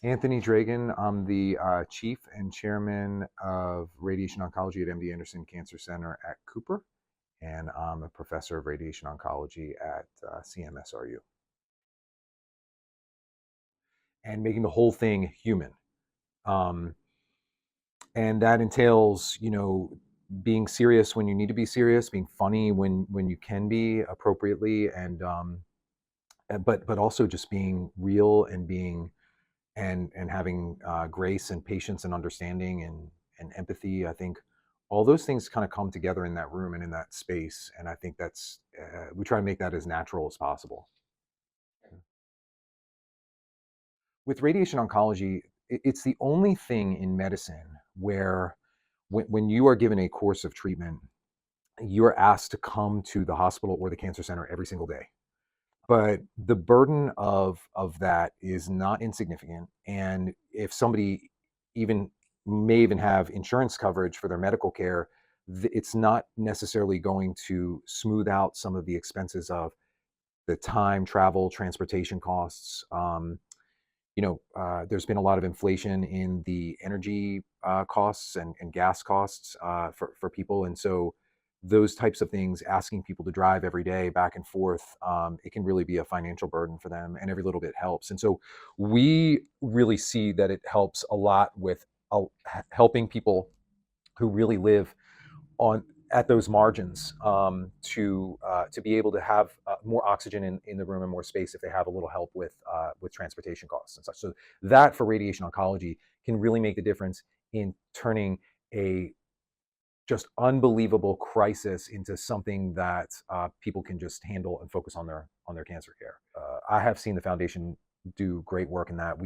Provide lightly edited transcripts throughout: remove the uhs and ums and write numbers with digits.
Anthony Dragun. I'm the Chief and Chairman of Radiation Oncology at MD Anderson Cancer Center at Cooper, and I'm a Professor of Radiation Oncology at CMSRU. And making the whole thing human. Um, and that entails, being serious when you need to be serious, being funny when you can be appropriately, but also just being real and being and having grace and patience and understanding and empathy. I think all those things kind of come together in that room and in that space, and I think that's we try to make that as natural as possible. With radiation oncology, it's the only thing in medicine where when you are given a course of treatment, you're asked to come to the hospital or the cancer center every single day. But the burden of that is not insignificant. And if somebody even may even have insurance coverage for their medical care, it's not necessarily going to smooth out some of the expenses of the time, travel, transportation costs. There's been a lot of inflation in the energy costs and gas costs for people, and so those types of things, asking people to drive every day back and forth, it can really be a financial burden for them, and every little bit helps. And so we really see that it helps a lot with helping people who really live on at those margins, to be able to have more oxygen in the room and more space if they have a little help with transportation costs and such. So that for radiation oncology can really make the difference in turning a just unbelievable crisis into something that people can just handle and focus on their cancer care. I have seen the foundation do great work in that.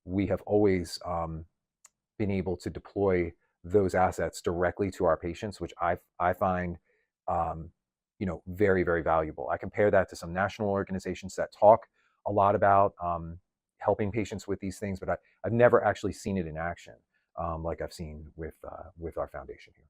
We have always been able to deploy those assets directly to our patients, which I find very, very valuable. I compare that to some national organizations that talk a lot about helping patients with these things, but I've never actually seen it in action like I've seen with our foundation here.